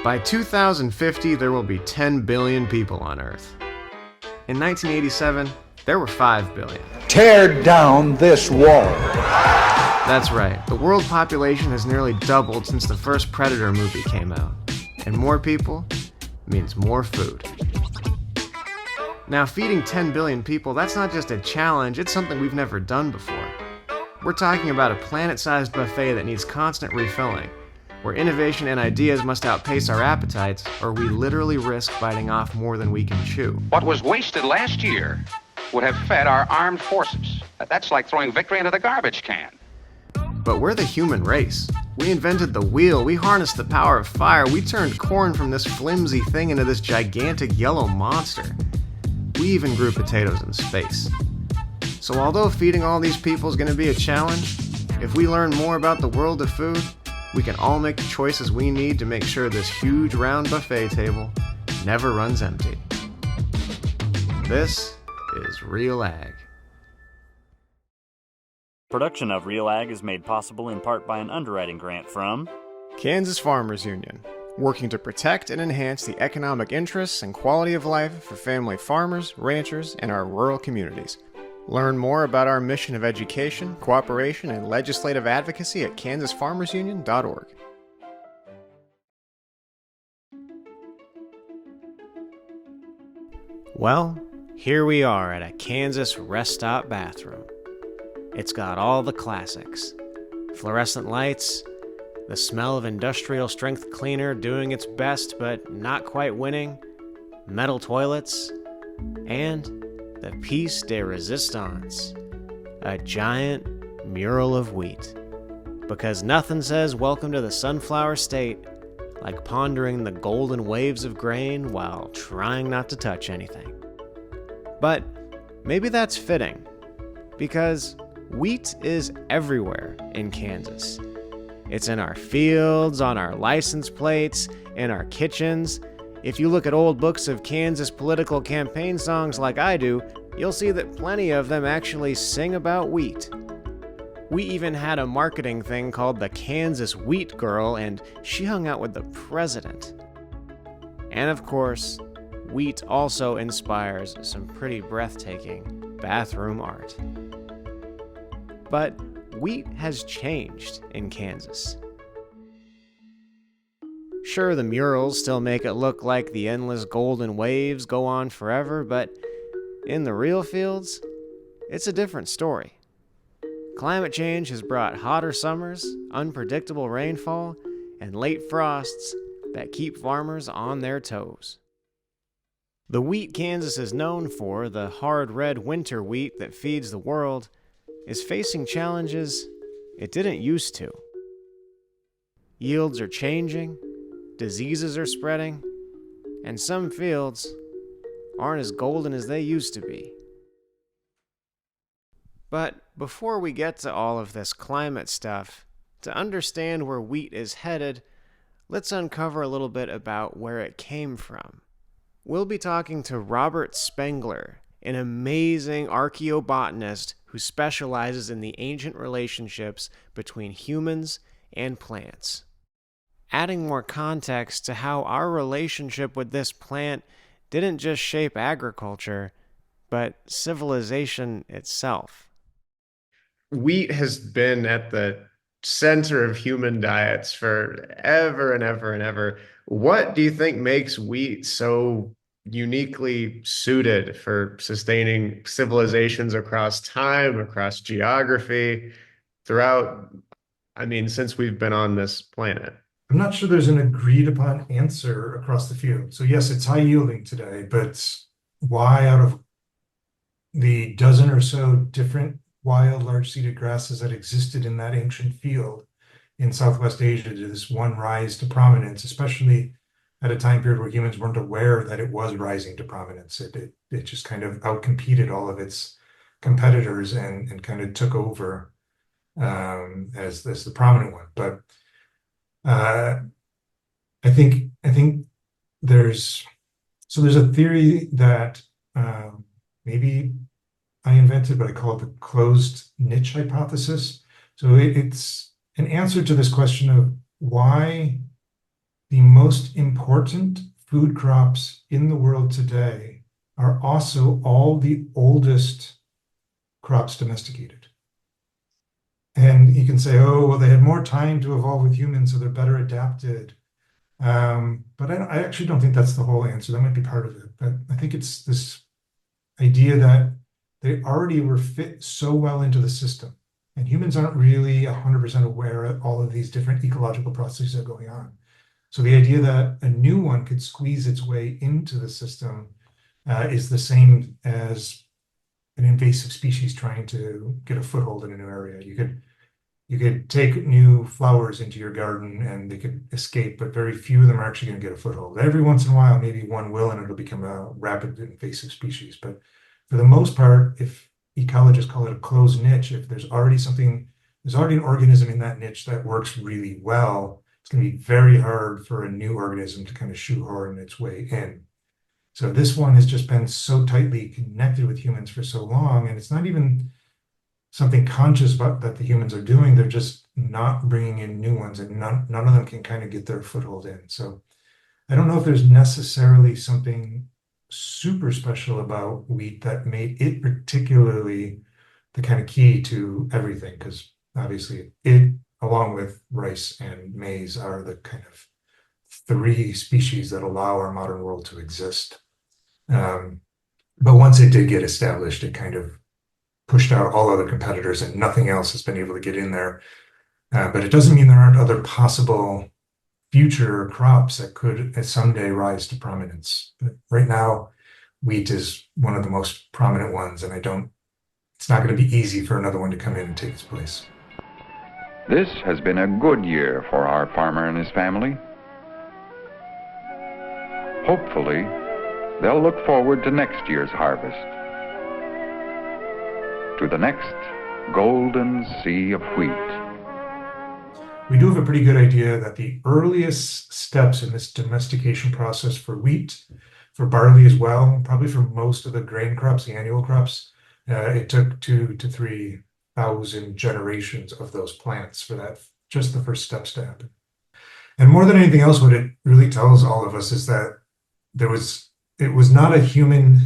By 2050, there will be 10 billion people on Earth. In 1987, there were 5 billion. Tear down this wall. That's right, the world population has nearly doubled since the first Predator movie came out. And more people means more food. Now, feeding 10 billion people, that's not just a challenge, it's something we've never done before. We're talking about a planet-sized buffet that needs constant refilling, where innovation and ideas must outpace our appetites, or we literally risk biting off more than we can chew. What was wasted last year would have fed our armed forces. That's like throwing victory into the garbage can. But we're the human race. We invented the wheel, we harnessed the power of fire, we turned corn from this flimsy thing into this gigantic yellow monster. We even grew potatoes in space. So although feeding all these people is going to be a challenge, if we learn more about the world of food, we can all make the choices we need to make sure this huge round buffet table never runs empty. This is Real Ag. Production of Real Ag is made possible in part by an underwriting grant from Kansas Farmers Union, working to protect and enhance the economic interests and quality of life for family farmers, ranchers, and our rural communities. Learn more about our mission of education, cooperation, and legislative advocacy at kansasfarmersunion.org. Well, here we are at a Kansas rest stop bathroom. It's got all the classics. Fluorescent lights, the smell of industrial strength cleaner doing its best but not quite winning, metal toilets, and the piece de resistance, a giant mural of wheat. Because nothing says welcome to the sunflower state like pondering the golden waves of grain while trying not to touch anything. But maybe that's fitting, because wheat is everywhere in Kansas. It's in our fields, on our license plates, in our kitchens. If you look at old books of Kansas political campaign songs like I do, you'll see that plenty of them actually sing about wheat. We even had a marketing thing called the Kansas Wheat Girl, and she hung out with the president. And of course, wheat also inspires some pretty breathtaking bathroom art. But wheat has changed in Kansas. Sure, the murals still make it look like the endless golden waves go on forever, but in the real fields, it's a different story. Climate change has brought hotter summers, unpredictable rainfall, and late frosts that keep farmers on their toes. The wheat Kansas is known for, the hard red winter wheat that feeds the world, is facing challenges it didn't used to. Yields are changing, diseases are spreading, and some fields aren't as golden as they used to be. But before we get to all of this climate stuff, to understand where wheat is headed, let's uncover a little bit about where it came from. We'll be talking to Robert Spengler, an amazing archaeobotanist who specializes in the ancient relationships between humans and plants. Adding more context to how our relationship with this plant didn't just shape agriculture, but civilization itself. Wheat has been at the center of human diets for ever and ever and ever. What do you think makes wheat so uniquely suited for sustaining civilizations across time, across geography, since we've been on this planet? I'm not sure there's an agreed upon answer across the field. So yes, it's high yielding today, but why out of the dozen or so different wild large seeded grasses that existed in that ancient field in Southwest Asia did this one rise to prominence, especially at a time period where humans weren't aware that it was rising to prominence? It just kind of outcompeted all of its competitors and kind of took over as the prominent one. But I think there's a theory that maybe I invented, but I call it the closed niche hypothesis. So it's an answer to this question of why the most important food crops in the world today are also all the oldest crops domesticated. And you can say, oh, well, they had more time to evolve with humans, so they're better adapted. But I actually don't think that's the whole answer. That might be part of it. But I think it's this idea that they already were fit so well into the system. And humans aren't really 100% aware of all of these different ecological processes that are going on. So the idea that a new one could squeeze its way into the system is the same as an invasive species trying to get a foothold in a new area. You could take new flowers into your garden and they could escape, but very few of them are actually going to get a foothold. Every once in a while, maybe one will, and it'll become a rapid invasive species. But for the most part, if ecologists call it a closed niche, if there's already an organism in that niche that works really well, it's going to be very hard for a new organism to kind of shoehorn its way in. So this one has just been so tightly connected with humans for so long, and it's not even something conscious about that the humans are doing. They're just not bringing in new ones, and none of them can kind of get their foothold in. So I don't know if there's necessarily something super special about wheat that made it particularly the kind of key to everything, because obviously it, along with rice and maize, are the kind of three species that allow our modern world to exist. But once it did get established, it kind of pushed out all other competitors, and nothing else has been able to get in there. But it doesn't mean there aren't other possible future crops that could someday rise to prominence. But right now, wheat is one of the most prominent ones, and it's not going to be easy for another one to come in and take its place. This has been a good year for our farmer and his family. Hopefully, they'll look forward to next year's harvest, to the next golden sea of wheat. We do have a pretty good idea that the earliest steps in this domestication process for wheat, for barley as well, probably for most of the grain crops, the annual crops, it took 2,000 to 3,000 generations of those plants for that, just the first steps to happen. And more than anything else, what it really tells all of us is that it was not a human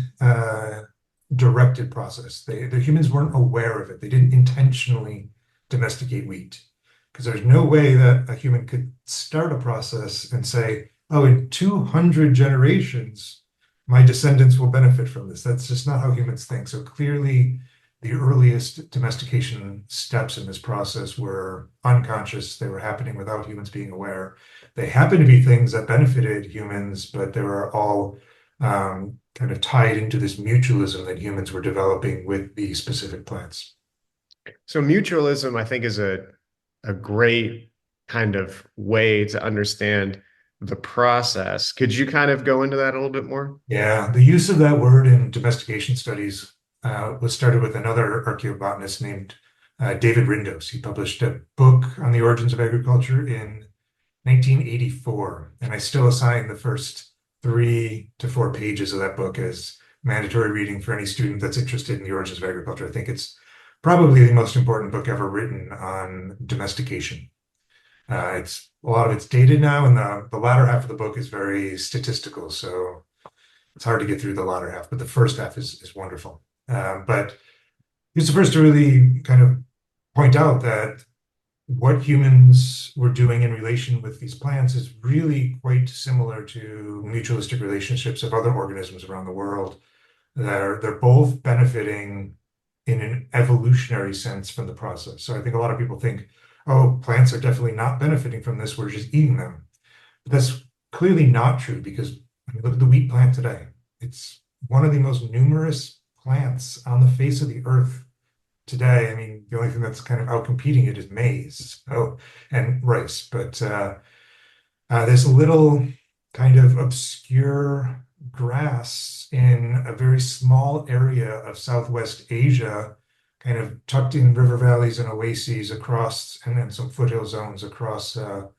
directed process. The humans weren't aware of it. They didn't intentionally domesticate wheat, because there's no way that a human could start a process and say, oh, in 200 generations, my descendants will benefit from this. That's just not how humans think. So clearly, the earliest domestication steps in this process were unconscious. They were happening without humans being aware. They happened to be things that benefited humans, but they were all kind of tied into this mutualism that humans were developing with the specific plants. So mutualism, I think, is a great kind of way to understand the process. Could you kind of go into that a little bit more? Yeah, the use of that word in domestication studies was started with another archaeobotanist named David Rindos. He published a book on the origins of agriculture in 1984, and I still assign the first 3 to 4 pages of that book as mandatory reading for any student that's interested in the origins of agriculture. I think it's probably the most important book ever written on domestication. A lot of it's dated now, and the latter half of the book is very statistical, so it's hard to get through the latter half, but the first half is wonderful. But he's the first to really kind of point out that what humans were doing in relation with these plants is really quite similar to mutualistic relationships of other organisms around the world. They're both benefiting in an evolutionary sense from the process. So I think a lot of people think, oh, plants are definitely not benefiting from this, we're just eating them. But that's clearly not true, because look at the wheat plant today. It's one of the most numerous plants on the face of the earth today. I mean, the only thing that's kind of outcompeting it is maize and rice. But there's a little kind of obscure grass in a very small area of Southwest Asia, kind of tucked in river valleys and oases across, and then some foothill zones across a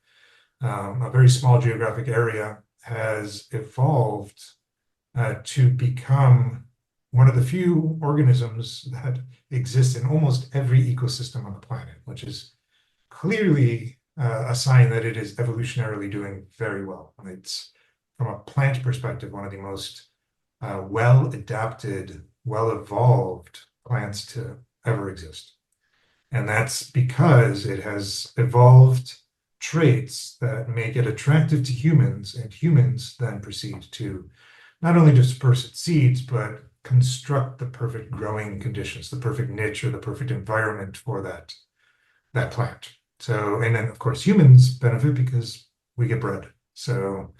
very small geographic area, has evolved to become one of the few organisms that exists in almost every ecosystem on the planet, which is clearly a sign that it is evolutionarily doing very well. It's, from a plant perspective, one of the most well-adapted, well-evolved plants to ever exist. And that's because it has evolved traits that make it attractive to humans, and humans then proceed to not only disperse its seeds, but construct the perfect growing conditions, the perfect niche or the perfect environment for that plant. So, and then of course humans benefit because we get bread. So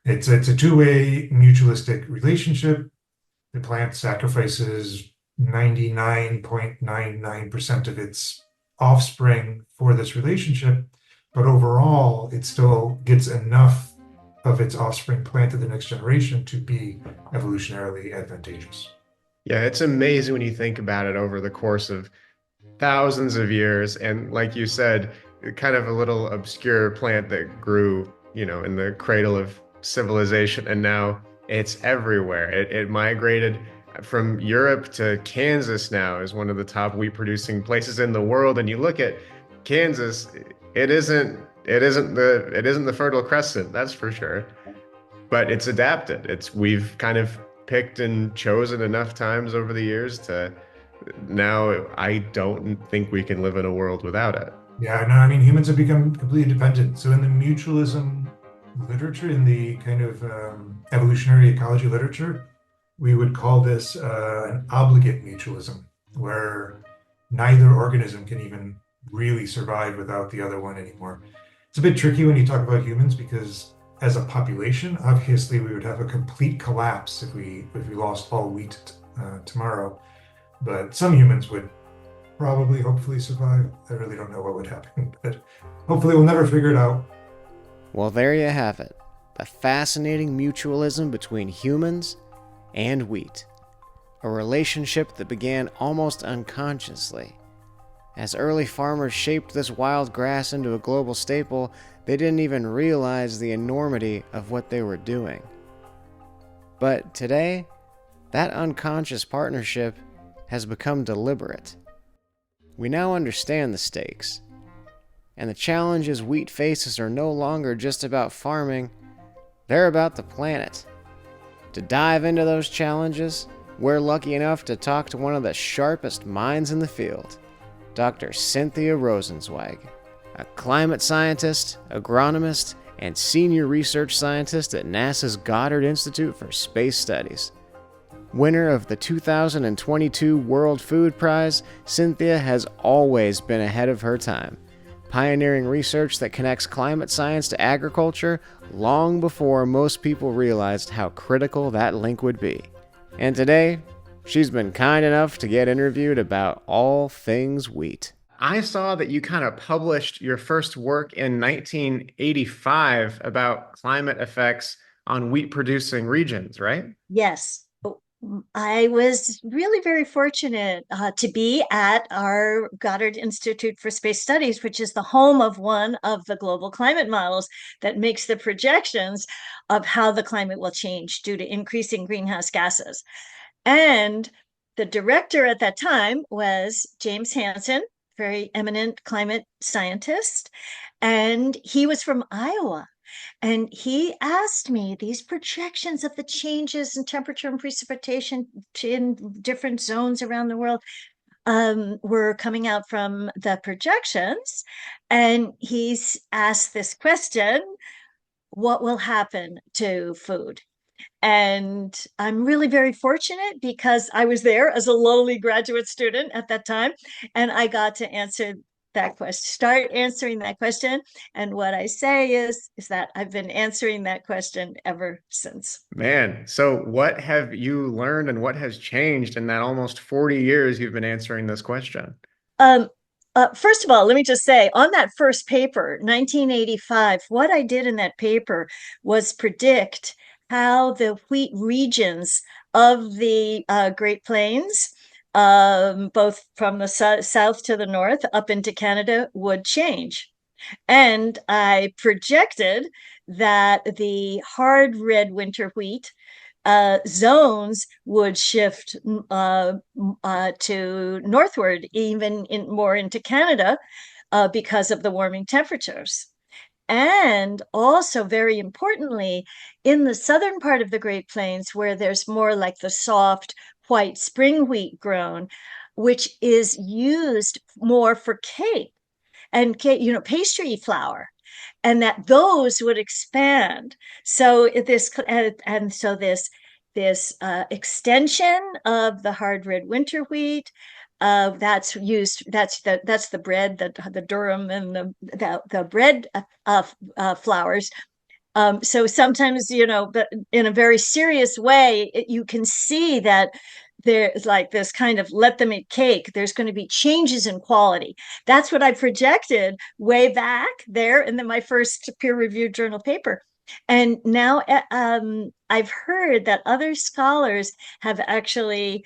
it's a two-way mutualistic relationship. The plant sacrifices 99.99% of its offspring for this relationship, but overall it still gets enough of its offspring planted the next generation to be evolutionarily advantageous. Yeah, it's amazing when you think about it over the course of thousands of years. And like you said, kind of a little obscure plant that grew, in the cradle of civilization, and now it's everywhere. It migrated from Europe to Kansas now is one of the top wheat producing places in the world. And you look at Kansas, it isn't the Fertile Crescent, that's for sure. But it's adapted. We've kind of picked and chosen enough times over the years to now I don't think we can live in a world without it. Yeah, no, I mean, humans have become completely dependent. So in the mutualism literature, in the kind of evolutionary ecology literature, we would call this an obligate mutualism, where neither organism can even really survive without the other one anymore. It's a bit tricky when you talk about humans because as a population, obviously we would have a complete collapse if we lost all wheat tomorrow. But some humans would probably, hopefully survive. I really don't know what would happen, but hopefully we'll never figure it out. Well, there you have it. The fascinating mutualism between humans and wheat. A relationship that began almost unconsciously. As early farmers shaped this wild grass into a global staple, they didn't even realize the enormity of what they were doing. But today, that unconscious partnership has become deliberate. We now understand the stakes, and the challenges wheat faces are no longer just about farming, they're about the planet. To dive into those challenges, we're lucky enough to talk to one of the sharpest minds in the field, Dr. Cynthia Rosenzweig, a climate scientist, agronomist, and senior research scientist at NASA's Goddard Institute for Space Studies. Winner of the 2022 World Food Prize, Cynthia has always been ahead of her time, pioneering research that connects climate science to agriculture long before most people realized how critical that link would be. And today, she's been kind enough to get interviewed about all things wheat. I saw that you kind of published your first work in 1985 about climate effects on wheat producing regions, right? Yes. I was really very fortunate to be at our Goddard Institute for Space Studies, which is the home of one of the global climate models that makes the projections of how the climate will change due to increasing greenhouse gases. And the director at that time was James Hansen, very eminent climate scientist, and he was from Iowa. And he asked me these projections of the changes in temperature and precipitation in different zones around the world were coming out from the projections. And he's asked this question, what will happen to food? And I'm really very fortunate because I was there as a lowly graduate student at that time, and I got to answer that question, start answering that question. And what I say is that I've been answering that question ever since. Man, so what have you learned and what has changed in that almost 40 years you've been answering this question? First of all, let me just say on that first paper, 1985, what I did in that paper was predict how the wheat regions of the Great Plains, both from the south to the north up into Canada, would change. And I projected that the hard red winter wheat zones would shift to northward, even more into Canada, because of the warming temperatures. And also, very importantly, in the southern part of the Great Plains, where there's more like the soft white spring wheat grown, which is used more for cake and cake, pastry flour, and that those would expand. So this extension of the hard red winter wheat, that's used. That's the bread, the durum and the bread flours. So sometimes, but in a very serious way, you can see that there's like this kind of let them eat cake. There's going to be changes in quality. That's what I projected way back there in my first peer-reviewed journal paper. And now I've heard that other scholars have actually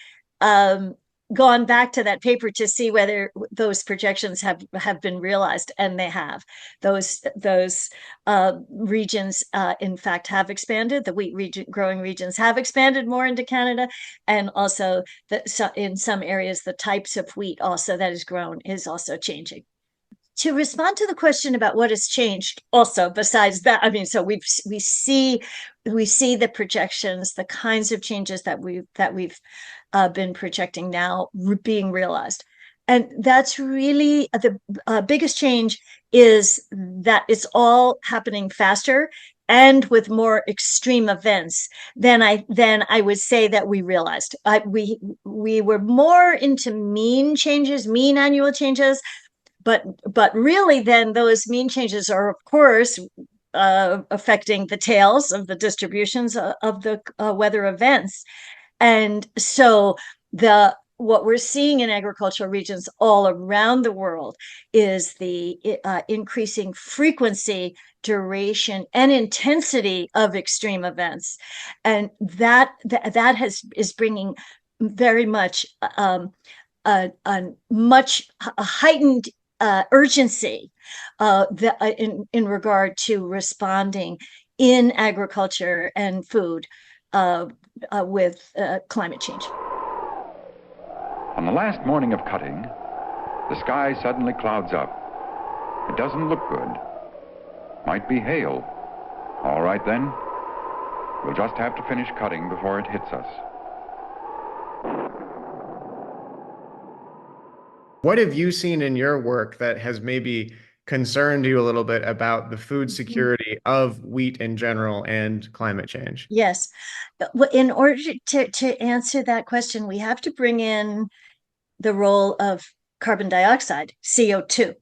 gone back to that paper to see whether those projections have been realized, and they have. Those regions, in fact, have expanded. The growing regions have expanded more into Canada, and also in some areas, the types of wheat also that is grown is also changing. To respond to the question about what has changed, also besides that, I mean, so we see the projections, the kinds of changes that we've been projecting now being realized, and that's really the biggest change, is that it's all happening faster and with more extreme events than I would say that we realized. We were more into mean annual changes. But really, then those mean changes are, of course, affecting the tails of the distributions of the weather events. And so what we're seeing in agricultural regions all around the world is the increasing frequency, duration, and intensity of extreme events. And that is bringing very much a heightened urgency in regard to responding in agriculture and food with climate change. On the last morning of cutting, the sky suddenly clouds up. It doesn't look good. Might be hail. All right then. We'll just have to finish cutting before it hits us. What have you seen in your work that has maybe concerned you a little bit about the food security of wheat in general and climate change? Yes. In order to answer that question, we have to bring in the role of carbon dioxide, CO2.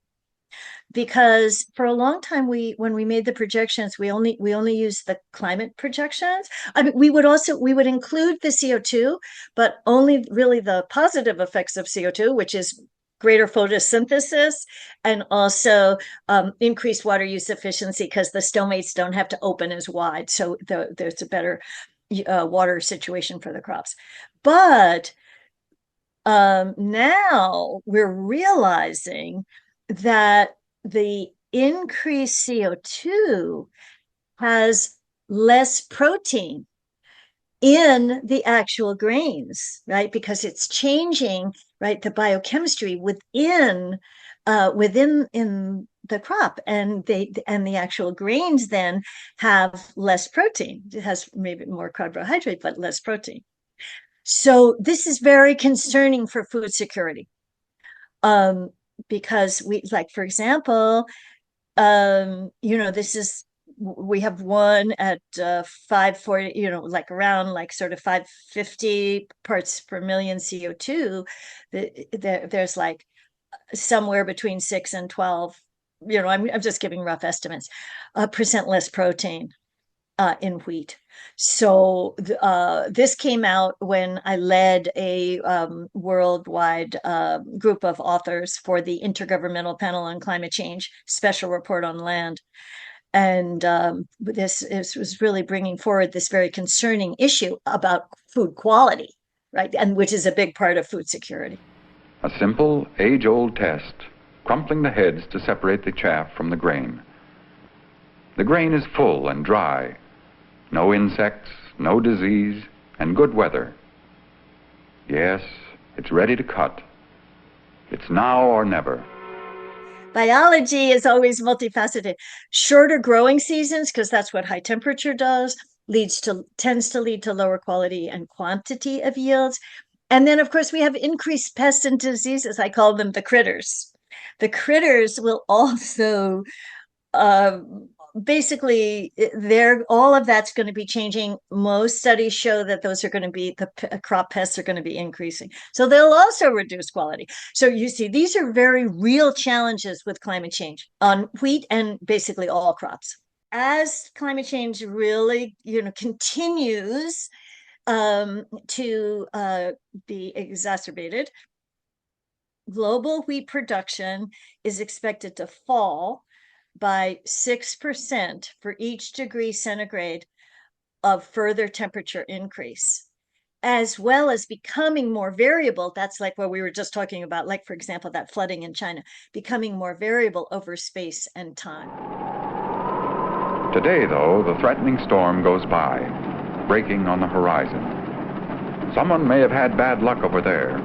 Because for a long time, when we made the projections, we only used the climate projections. I mean, we would include the CO2, but only really the positive effects of CO2, which is greater photosynthesis and also increased water use efficiency, because the stomates don't have to open as wide, so there's a better water situation for the crops. But now we're realizing that the increased CO2 has less protein in the actual grains, right? Because it's changing, right, the biochemistry within in the crop, and the actual grains then have less protein. It has maybe more carbohydrate, but less protein. So this is very concerning for food security. Because for example, we have one at 540, around sort of 550 parts per million CO2. There's like somewhere between 6 and 12, I'm just giving rough estimates, percent less protein in wheat. So this came out when I led a worldwide group of authors for the Intergovernmental Panel on Climate Change Special Report on Land. And this was really bringing forward this very concerning issue about food quality, right? And which is a big part of food security. A simple, age-old test, crumpling the heads to separate the chaff from the grain. The grain is full and dry. No insects, no disease, and good weather. Yes, it's ready to cut. It's now or never. Biology is always multifaceted. Shorter growing seasons, because that's what high temperature does, tends to lead to lower quality and quantity of yields. And then, of course, we have increased pests and diseases. I call them the critters. The critters will also basically all of that's going to be changing. Most studies show that those are going to be crop pests are going to be increasing, so they'll also reduce quality. So you see, these are very real challenges with climate change on wheat and basically all crops. As climate change really continues to be exacerbated, global wheat production is expected to fall by 6% for each degree centigrade of further temperature increase, as well as becoming more variable. That's like what we were just talking about, like, for example, that flooding in China, becoming more variable over space and time. Today, though, the threatening storm goes by, breaking on the horizon. Someone may have had bad luck over there.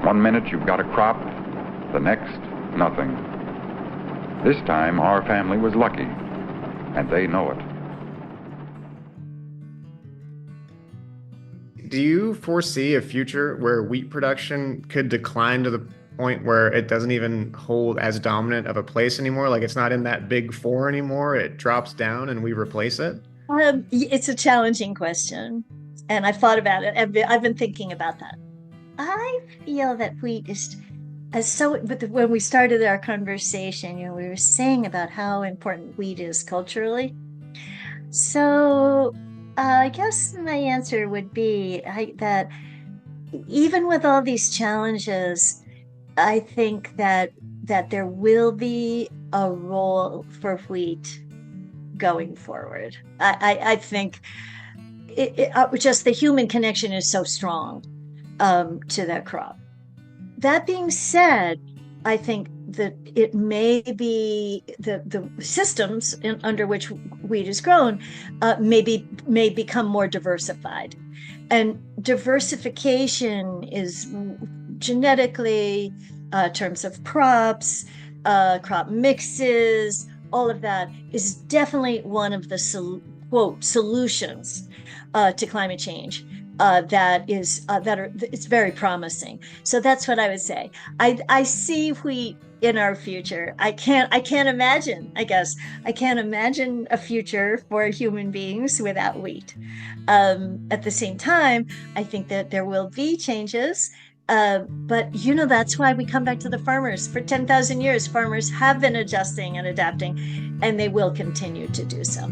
One minute you've got a crop, the next, nothing. This time, our family was lucky, and they know it. Do you foresee a future where wheat production could decline to the point where it doesn't even hold as dominant of a place anymore? Like, it's not in that big four anymore, it drops down and we replace it? It's a challenging question, and I've thought about it. I've been thinking about that. I feel that wheat is but when we started our conversation, we were saying about how important wheat is culturally. So I guess my answer would be that even with all these challenges, I think that there will be a role for wheat going forward. I think just the human connection is so strong to that crop. That being said, I think that it may be the systems under which wheat is grown may become more diversified. And diversification is genetically, terms of crops, crop mixes, all of that is definitely one of the solutions to climate change. It's very promising. So that's what I would say. I see wheat in our future. I can't imagine a future for human beings without wheat. At the same time, I think that there will be changes. But that's why we come back to the farmers. For 10,000 years, farmers have been adjusting and adapting, and they will continue to do so.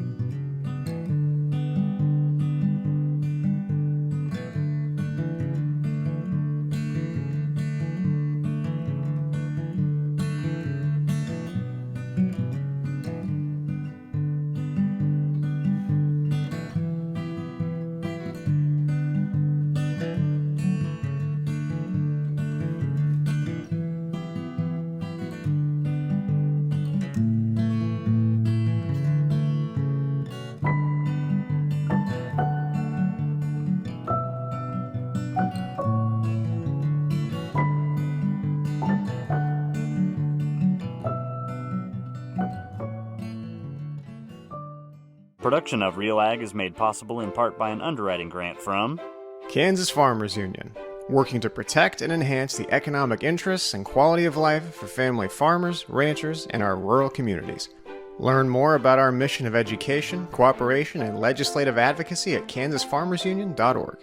Production of Real Ag is made possible in part by an underwriting grant from Kansas Farmers Union, working to protect and enhance the economic interests and quality of life for family farmers, ranchers, and our rural communities. Learn more about our mission of education, cooperation, and legislative advocacy at kansasfarmersunion.org.